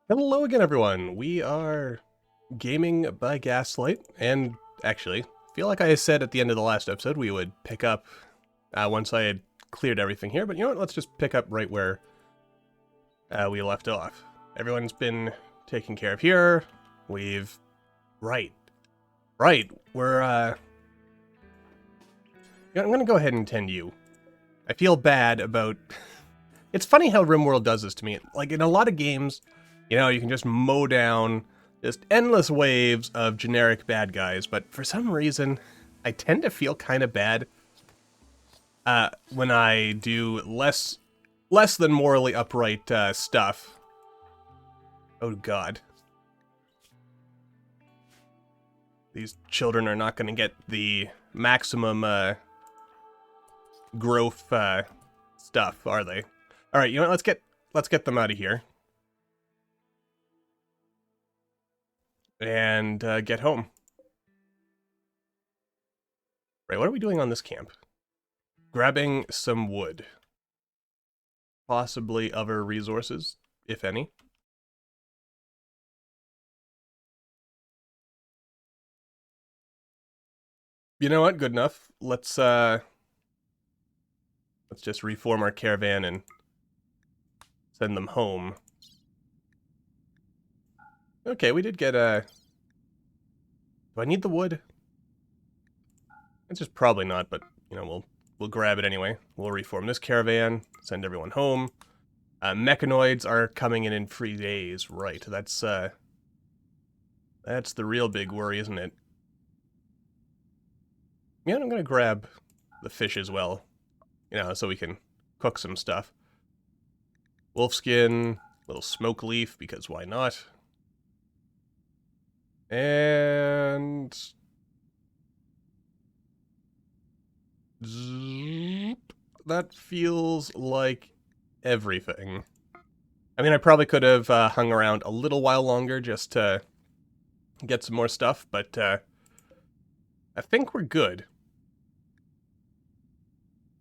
Hello again, everyone. We are gaming by Gaslight, and actually, I feel like I said at the end of the last episode we would pick up once I had cleared everything here, but you know what? Let's just pick up right where we left off. Everyone's been taken care of here. We've... Right. We're, I'm gonna go ahead and tend you. I feel bad about... It's funny how RimWorld does this to me. Like, in a lot of games, you know, you can just mow down just endless waves of generic bad guys, but for some reason, I tend to feel kind of bad when I do less than morally upright stuff. Oh god. These children are not going to get the maximum growth stuff, are they? All right, you know what? Let's get them out of here. And get home. Right, what are we doing on this camp? Grabbing some wood. Possibly other resources, if any. You know what? Good enough. Let's just reform our caravan and send them home. Okay, we did get a... Do I need the wood? It's just probably not, but, you know, we'll grab it anyway. We'll reform this caravan, send everyone home. Mechanoids are coming in 3 days. Right, that's the real big worry, isn't it? Yeah, I'm gonna grab the fish as well. You know, so we can cook some stuff. Wolfskin, little smoke leaf, because why not? And... That feels like everything. I mean, I probably could have hung around a little while longer just to get some more stuff, but I think we're good.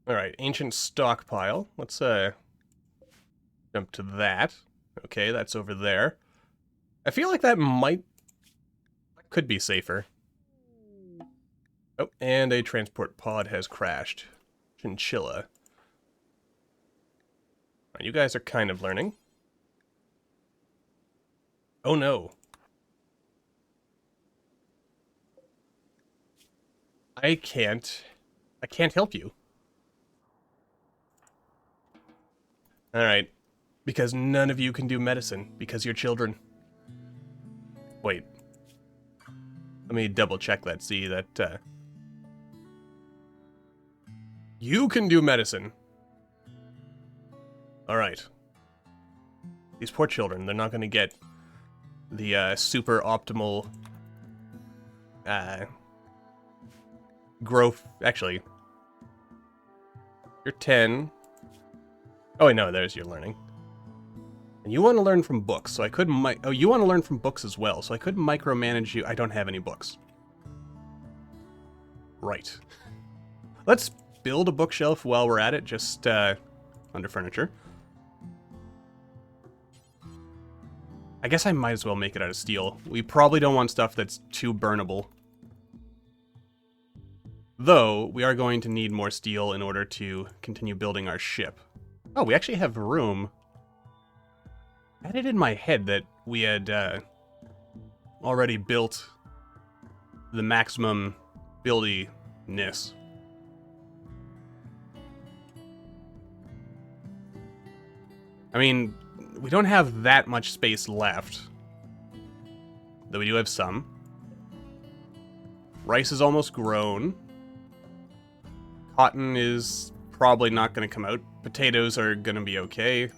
Alright, ancient stockpile. Let's jump to that. Okay, that's over there. I feel like that could be safer. Oh, and a transport pod has crashed. Chinchilla. You guys are kind of learning. Oh no. I can't help you. Alright. Because none of you can do medicine, because you're children. Wait. Let me double check that, see that, You can do medicine! Alright. These poor children, they're not gonna get the, super optimal, growth... Actually... You're 10. Oh, wait, no, there's your learning. And you want to learn from books, so I could oh, you want to learn from books as well, so I could micromanage you. I don't have any books. Right. Let's build a bookshelf while we're at it, just, under furniture. I guess I might as well make it out of steel. We probably don't want stuff that's too burnable. Though, we are going to need more steel in order to continue building our ship. Oh, we actually have room. I had it in my head that we had already built the maximum buildiness. I mean, we don't have that much space left. Though we do have some. Rice is almost grown. Cotton is probably not going to come out. Potatoes are going to be okay.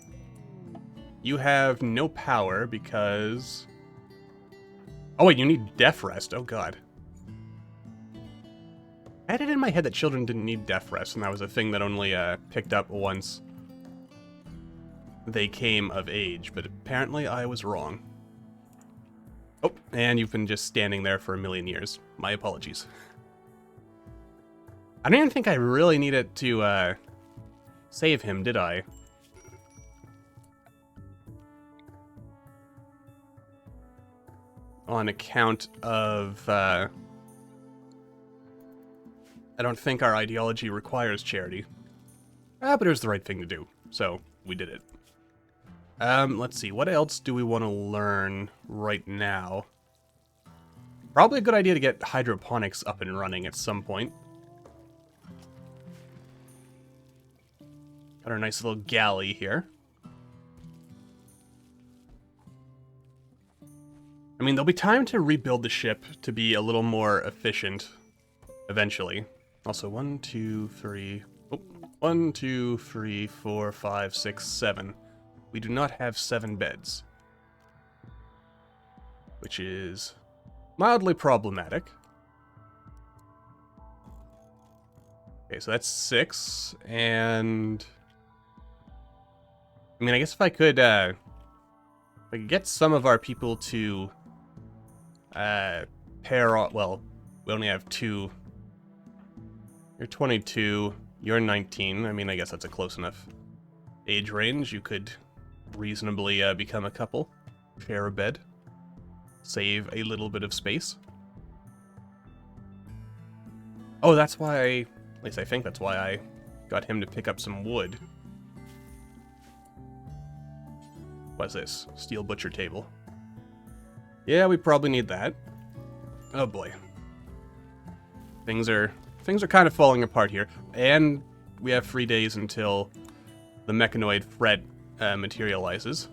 You have no power because... Oh wait, you need death rest. Oh god. I had it in my head that children didn't need death rest, and that was a thing that only picked up once they came of age, but apparently I was wrong. Oh, and you've been just standing there for a million years. My apologies. I don't even think I really needed to save him, did I? on account of, I don't think our ideology requires charity. But it was the right thing to do, so we did it. Let's see, what else do we want to learn right now? Probably a good idea to get hydroponics up and running at some point. Got our nice little galley here. I mean, there'll be time to rebuild the ship to be a little more efficient eventually. Also, 1, 2, 3... Oh, 1, 2, 3, 4, 5, 6, 7. We do not have 7 beds. Which is mildly problematic. Okay, so that's 6, and... I mean, I guess if I could get some of our people to pair off... Well, we only have 2. You're 22, you're 19. I mean, I guess that's a close enough age range. You could reasonably become a couple, share a bed, save a little bit of space. Oh, that's why, at least I think that's why I got him to pick up some wood. What's this? Steel butcher table. Yeah, we probably need that. Oh boy. Things are kind of falling apart here. And we have 3 days until the Mechanoid threat materializes.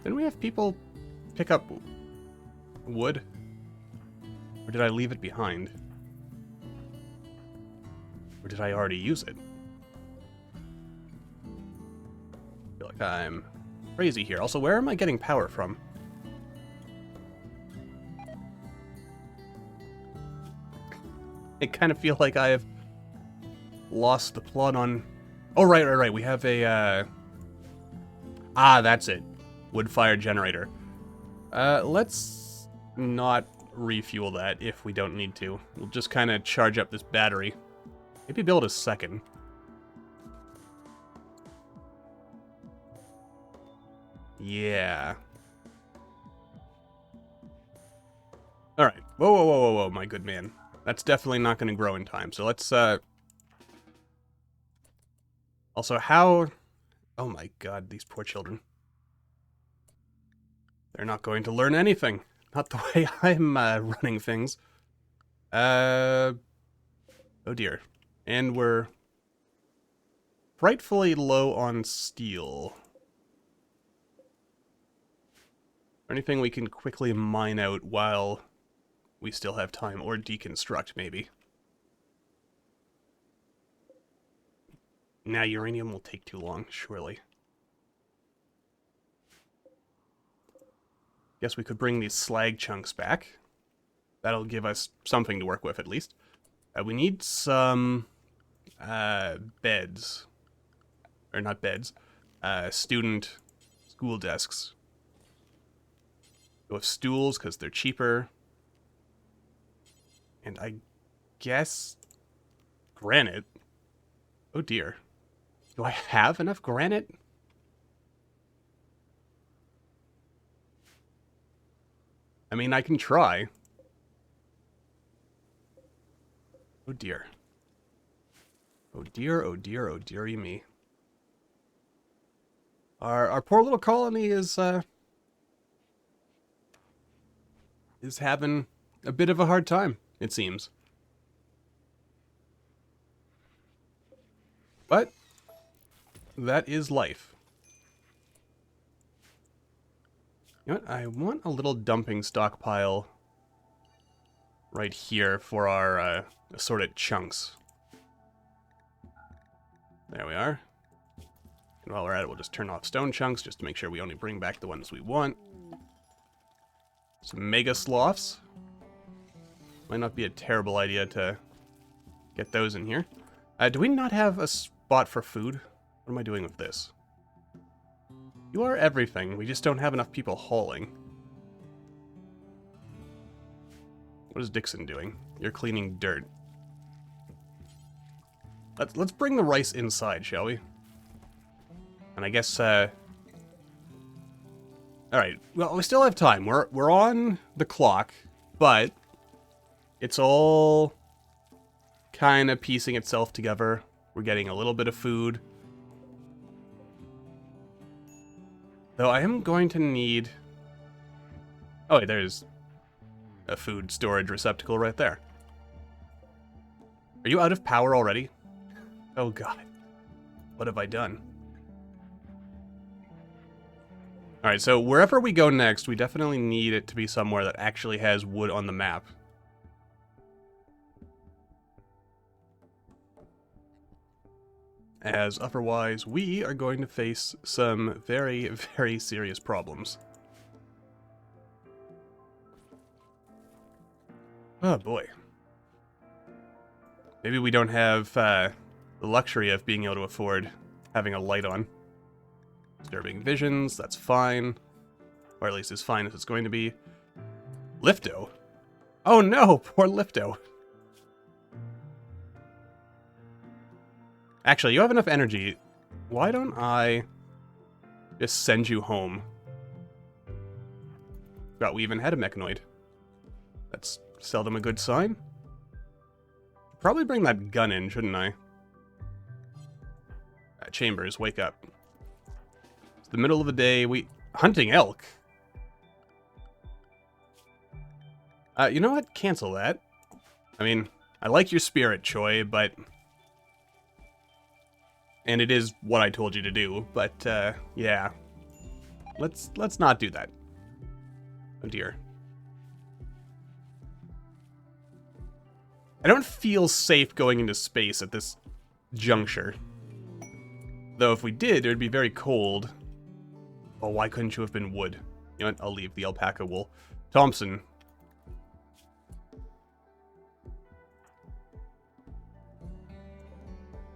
Didn't we have people pick up wood? Or did I leave it behind? Or did I already use it? I feel like I'm crazy here. Also, where am I getting power from? I kind of feel like I have lost the plot on... Oh, right. We have a, that's it. Wood-fired generator. Let's not refuel that if we don't need to. We'll just kind of charge up this battery. Maybe build a second. Yeah. Alright. Whoa, my good man. That's definitely not going to grow in time. So let's, Also, how... Oh my god, these poor children. They're not going to learn anything. Not the way I'm, running things. Oh dear. And we're frightfully low on steel. Anything we can quickly mine out while we still have time, or deconstruct, maybe. Now, uranium will take too long, surely. Guess we could bring these slag chunks back. That'll give us something to work with, at least. We need some beds. Or not beds. Student school desks. Go with stools, because they're cheaper. And I guess granite. Oh dear. Do I have enough granite? I mean, I can try. Oh dear. Oh dear, oh dear, oh dearie me. Our poor little colony is having a bit of a hard time, it seems. But that is life. You know what? I want a little dumping stockpile right here for our assorted chunks. There we are. And while we're at it, we'll just turn off stone chunks just to make sure we only bring back the ones we want. Some mega sloths. Might not be a terrible idea to get those in here. Do we not have a spot for food? What am I doing with this? You are everything. We just don't have enough people hauling. What is Dixon doing? You're cleaning dirt. Let's bring the rice inside, shall we? And I guess, All right. Well, we still have time. We're on the clock, but it's all kind of piecing itself together. We're getting a little bit of food. Though I am going to need... Oh, wait, there's a food storage receptacle right there. Are you out of power already? Oh, God. What have I done? Alright, so wherever we go next, we definitely need it to be somewhere that actually has wood on the map. As otherwise, we are going to face some very, very serious problems. Oh boy. Maybe we don't have the luxury of being able to afford having a light on. Disturbing visions, that's fine. Or at least as fine as it's going to be. Lifto? Oh no, poor Lifto. Actually, you have enough energy. Why don't I just send you home? Forgot we even had a Mechanoid. That's seldom a good sign. Probably bring that gun in, shouldn't I? Chambers, wake up. It's the middle of the day, hunting elk? You know what? Cancel that. I mean, I like your spirit, Choi, but... And it is what I told you to do, but, yeah. Let's not do that. Oh dear. I don't feel safe going into space at this juncture. Though if we did, it would be very cold. Oh, why couldn't you have been wood? You know what? I'll leave the alpaca wool. Thompson.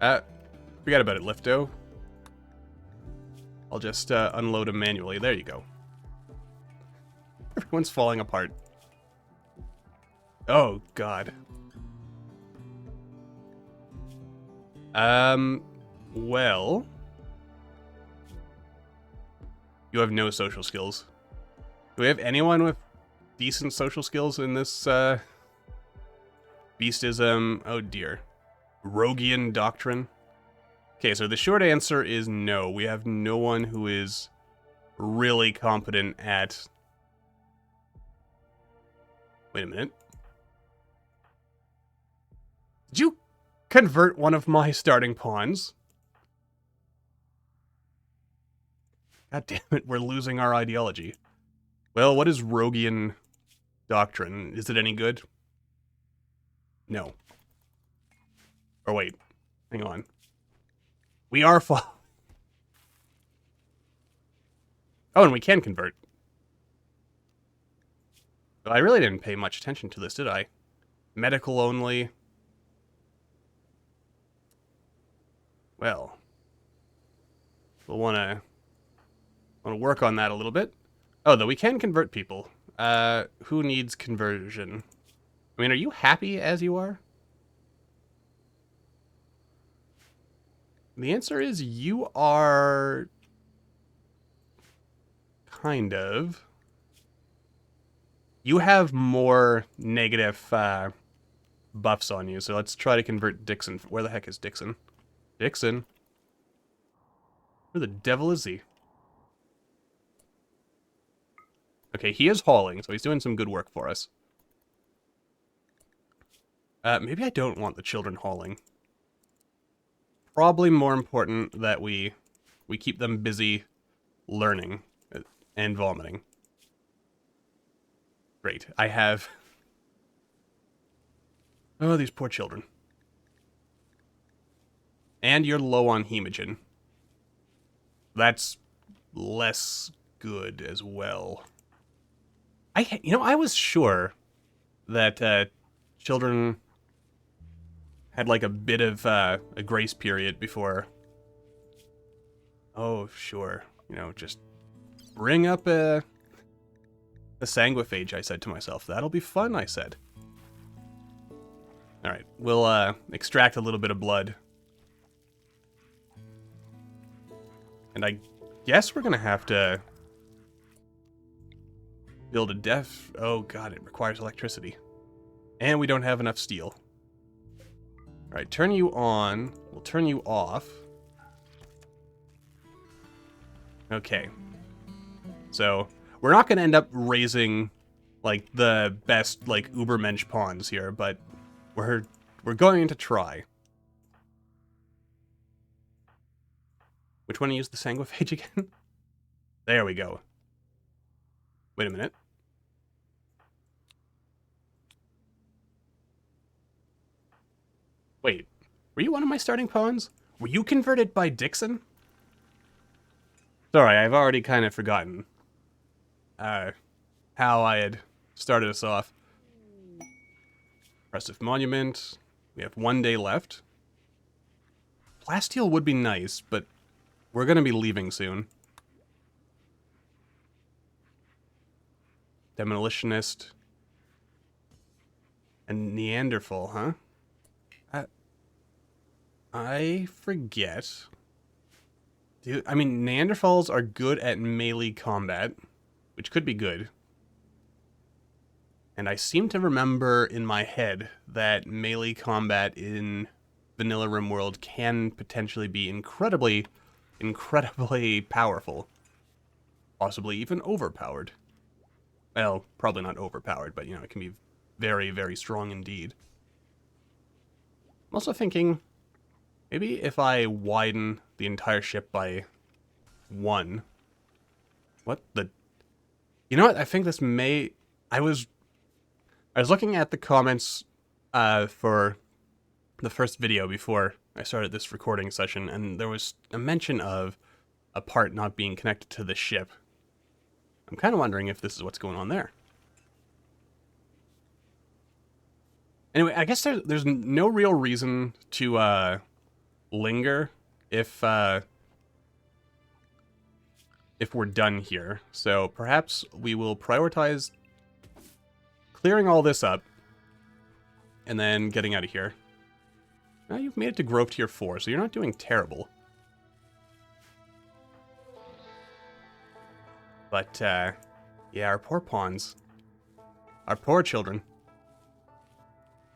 Forget about it, Lifto. I'll just unload him manually. There you go. Everyone's falling apart. Oh, God. Well... You have no social skills. Do we have anyone with decent social skills in this, beastism? Oh, dear. Rogian doctrine? Okay, so the short answer is no. We have no one who is really competent at... Wait a minute. Did you convert one of my starting pawns? God damn it, we're losing our ideology. Well, what is Rogian doctrine? Is it any good? No. Or wait, hang on. We are Oh, and we can convert. But I really didn't pay much attention to this, did I? Medical only. Well, we'll want to work on that a little bit. Oh, though we can convert people. Who needs conversion? I mean, are you happy as you are? The answer is you are... kind of. You have more negative buffs on you, so let's try to convert Dixon. Where the heck is Dixon? Dixon? Where the devil is he? Okay, he is hauling, so he's doing some good work for us. Maybe I don't want the children hauling. Probably more important that we keep them busy learning and vomiting. Great, I have... Oh, these poor children. And you're low on hemogen. That's less good as well. I was sure that children had like a bit of a grace period before. Oh, sure. Just bring up a sanguiphage, I said to myself. That'll be fun, I said. Alright, we'll extract a little bit of blood. And I guess we're gonna have to Build a def... Oh god, it requires electricity. And we don't have enough steel. Alright, turn you on. We'll turn you off. Okay. So, we're not going to end up raising, like, the best, like, ubermensch pawns here, but we're going to try. Which one to use the sanguiphage again? There we go. Wait a minute. Wait, were you one of my starting pawns? Were you converted by Dixon? Sorry, I've already kind of forgotten how I had started us off. Impressive monument. We have 1 day left. Plasteel would be nice, but we're going to be leaving soon. Demolitionist. And Neanderthal, huh? I forget. Dude, I mean, Neanderthals are good at melee combat, which could be good. And I seem to remember in my head that melee combat in vanilla RimWorld can potentially be incredibly, incredibly powerful. Possibly even overpowered. Well, probably not overpowered, but, you know, it can be very, very strong indeed. I'm also thinking, maybe if I widen the entire ship by 1. What the... You know what? I think this may... I was looking at the comments for the first video before I started this recording session, and there was a mention of a part not being connected to the ship. I'm kind of wondering if this is what's going on there. Anyway, I guess there's no real reason to linger if we're done here. So perhaps we will prioritize clearing all this up and then getting out of here. Now you've made it to Grove Tier 4, so you're not doing terrible. But, yeah, our poor pawns. Our poor children.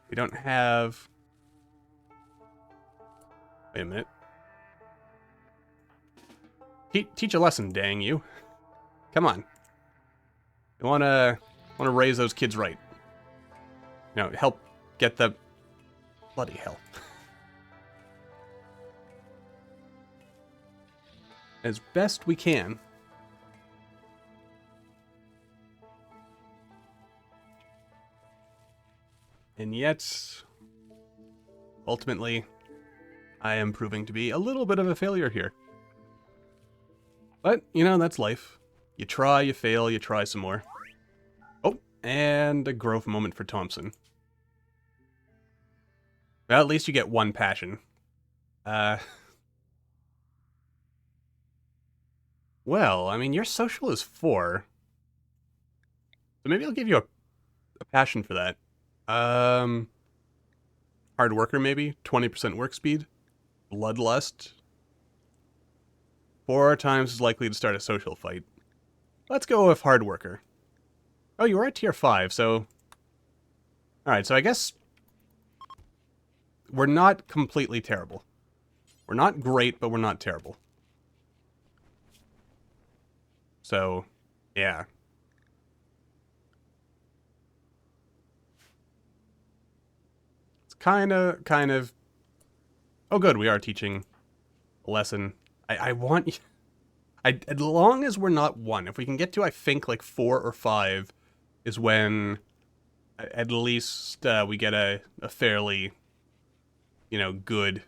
We don't have... Wait a minute. Teach a lesson, dang you. Come on. You wanna raise those kids right. You know, help get the... Bloody hell. As best we can. And yet, ultimately, I am proving to be a little bit of a failure here. But, you know, that's life. You try, you fail, you try some more. Oh, and a growth moment for Thompson. Well, at least you get 1 passion. Well, I mean, your social is 4. So maybe I'll give you a passion for that. Hard worker, maybe? 20% work speed? Bloodlust? 4 times as likely to start a social fight. Let's go with hard worker. Oh, you were at tier 5, so... Alright, so I guess... We're not completely terrible. We're not great, but we're not terrible. So, yeah. Kind of... Oh, good, we are teaching a lesson. I want... as long as we're not 1, if we can get to, I think, like 4 or 5, is when at least we get a fairly, you know, good,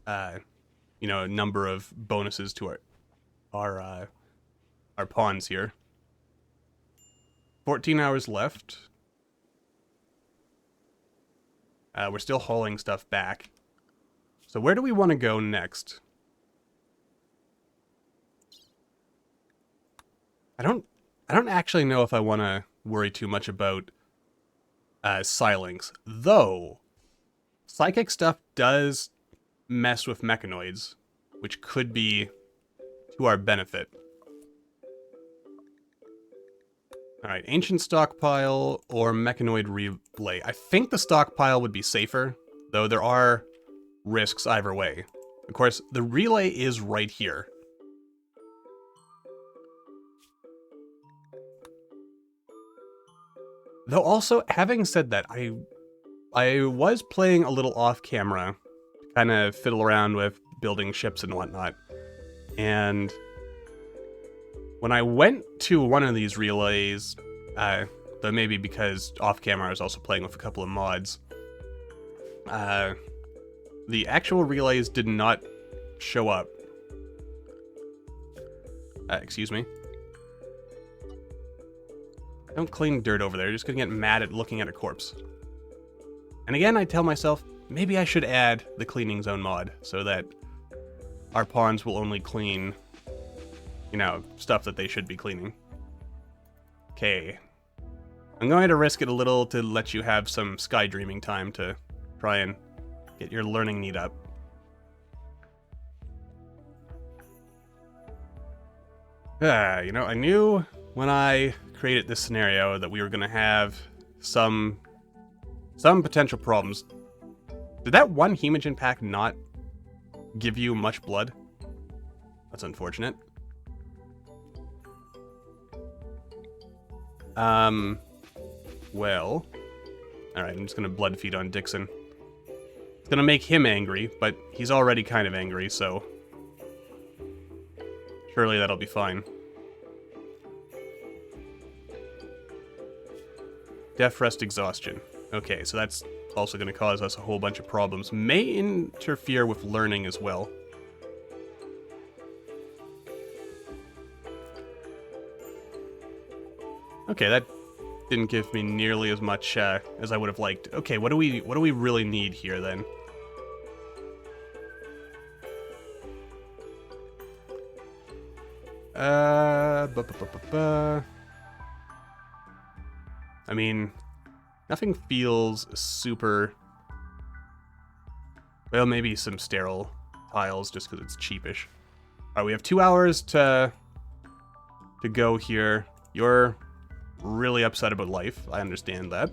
you know, number of bonuses to our pawns here. 14 hours left. We're still hauling stuff back. So where do we want to go next? I don't actually know if I want to worry too much about Psylinks, though psychic stuff does mess with Mechanoids, which could be to our benefit. Alright, ancient stockpile or mechanoid relay. I think the stockpile would be safer, though there are risks either way. Of course, the relay is right here. Though also, having said that, I was playing a little off camera, kind of fiddle around with building ships and whatnot. And when I went to one of these relays, though maybe because off camera I was also playing with a couple of mods, the actual relays did not show up. Excuse me. Don't clean dirt over there, you're just gonna get mad at looking at a corpse. And again, I tell myself, maybe I should add the cleaning zone mod, so that our pawns will only clean, you know, stuff that they should be cleaning. Okay. I'm going to risk it a little to let you have some sky dreaming time to try and get your learning need up. You know, I knew when I created this scenario that we were going to have some potential problems. Did that one hemogen pack not give you much blood? That's unfortunate. Well, alright, I'm just gonna blood feed on Dixon. It's gonna make him angry, but he's already kind of angry, so surely that'll be fine. Death, rest, exhaustion. Okay, so that's also gonna cause us a whole bunch of problems. May interfere with learning as well. Okay, that didn't give me nearly as much as I would have liked. Okay, what do we really need here then? I mean, nothing feels super. Well, maybe some sterile tiles just because it's cheapish. All right, we have 2 hours to go here. You're really upset about life. I understand that.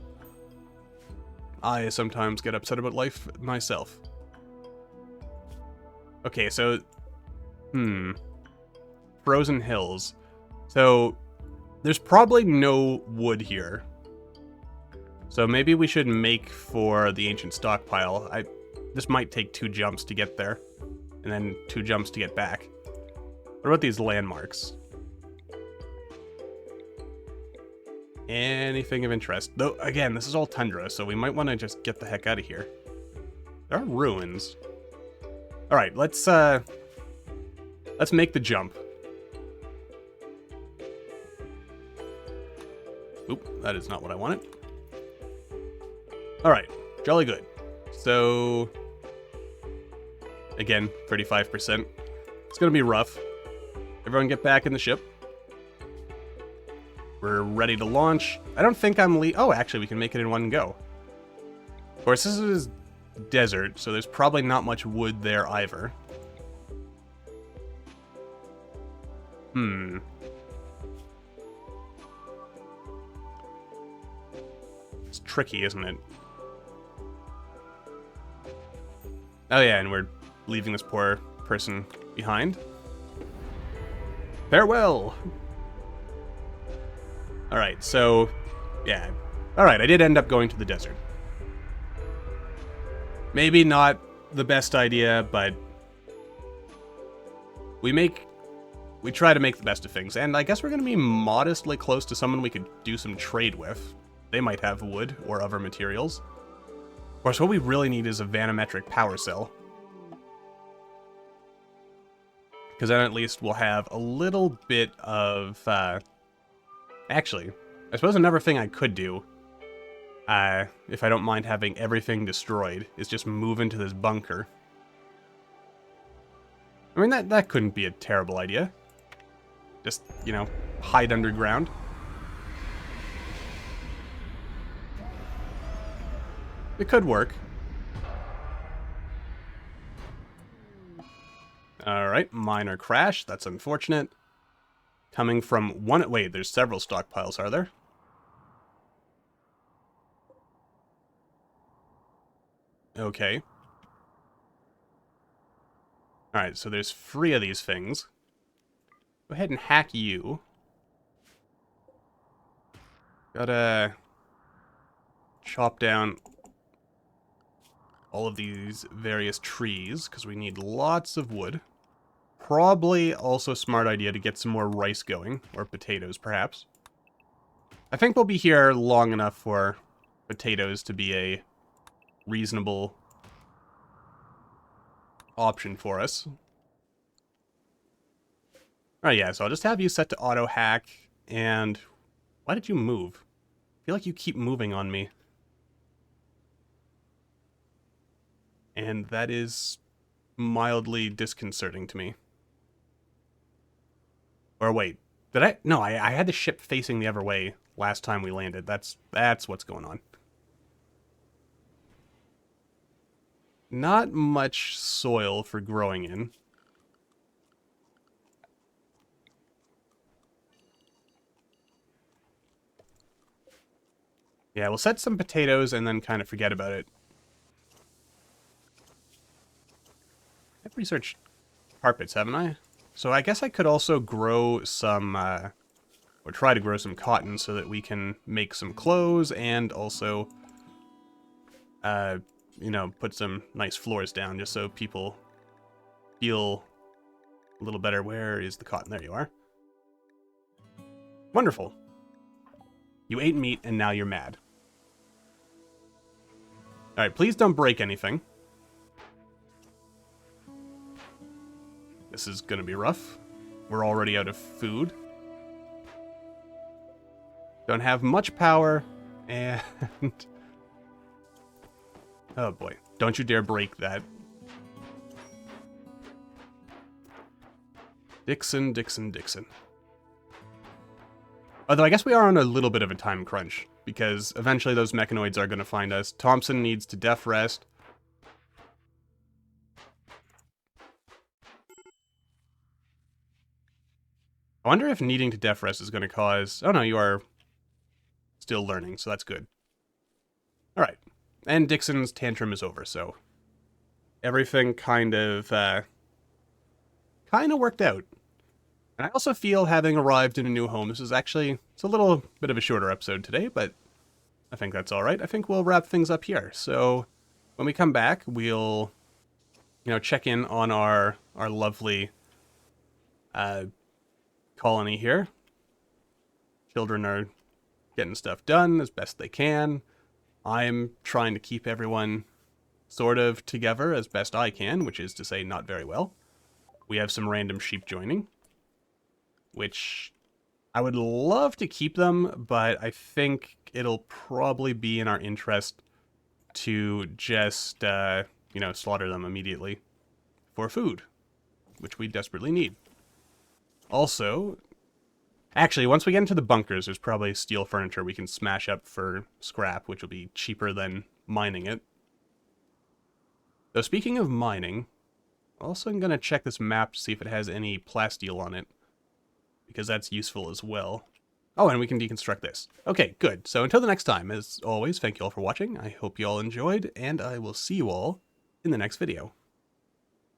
I sometimes get upset about life myself. Okay, so Frozen Hills. So there's probably no wood here. So maybe we should make for the ancient stockpile. This might take 2 jumps to get there, and then 2 jumps to get back. What about these landmarks? Anything of interest? Though, again, this is all tundra, so we might want to just get the heck out of here. There are ruins. Alright, let's make the jump. Oop, that is not what I wanted. Alright, jolly good. So, again, 35%. It's gonna be rough. Everyone get back in the ship. We're ready to launch. I don't think I'm oh, actually, we can make it in one go. Of course, this is desert, so there's probably not much wood there either. It's tricky, isn't it? Oh yeah, and we're leaving this poor person behind. Farewell! Alright, so, yeah. Alright, I did end up going to the desert. Maybe not the best idea, but we try to make the best of things, and I guess we're going to be modestly close to someone we could do some trade with. They might have wood or other materials. Of course, what we really need is a vanometric power cell. Because then at least we'll have a little bit of, actually, I suppose another thing I could do, if I don't mind having everything destroyed, is just move into this bunker. I mean, that couldn't be a terrible idea. Just, you know, hide underground. It could work. Alright, minor crash. That's unfortunate. Coming from one... Wait, there's several stockpiles, are there? Okay. Alright, so there's 3 of these things. Go ahead and hack you. Gotta chop down all of these various trees, because we need lots of wood. Probably also a smart idea to get some more rice going, or potatoes, perhaps. I think we'll be here long enough for potatoes to be a reasonable option for us. Alright, yeah, so I'll just have you set to auto hack, and why did you move? I feel like you keep moving on me. And that is mildly disconcerting to me. Or wait, did I? No, I had the ship facing the other way last time we landed. That's what's going on. Not much soil for growing in. Yeah, we'll set some potatoes and then kind of forget about it. I've researched carpets, haven't I? So I guess I could also grow some, or try to grow some cotton so that we can make some clothes and also, you know, put some nice floors down just so people feel a little better. Where is the cotton? There you are. Wonderful. You ate meat and now you're mad. Alright, please don't break anything. This is gonna be rough. We're already out of food. Don't have much power, and... oh boy. Don't you dare break that. Dixon, Dixon, Dixon. Although I guess we are on a little bit of a time crunch, because eventually those mechanoids are going to find us. Thompson needs to def rest. I wonder if needing to def rest is going to cause... oh no, you are still learning, so that's good. Alright. And Dixon's tantrum is over, so... everything kind of worked out. And I also feel, having arrived in a new home, this is actually... it's a little bit of a shorter episode today, but I think that's alright. I think we'll wrap things up here. So, when we come back, we'll, you know, check in on our lovely colony here. Children are getting stuff done as best they can. I'm trying to keep everyone sort of together as best I can, which is to say not very well. We have some random sheep joining, which I would love to keep them, but I think it'll probably be in our interest to just, you know, slaughter them immediately for food, which we desperately need. Also, actually, once we get into the bunkers, there's probably steel furniture we can smash up for scrap, which will be cheaper than mining it. So speaking of mining, also I'm going to check this map to see if it has any plasteel on it, because that's useful as well. Oh, and we can deconstruct this. Okay, good. So until the next time, as always, thank you all for watching. I hope you all enjoyed, and I will see you all in the next video.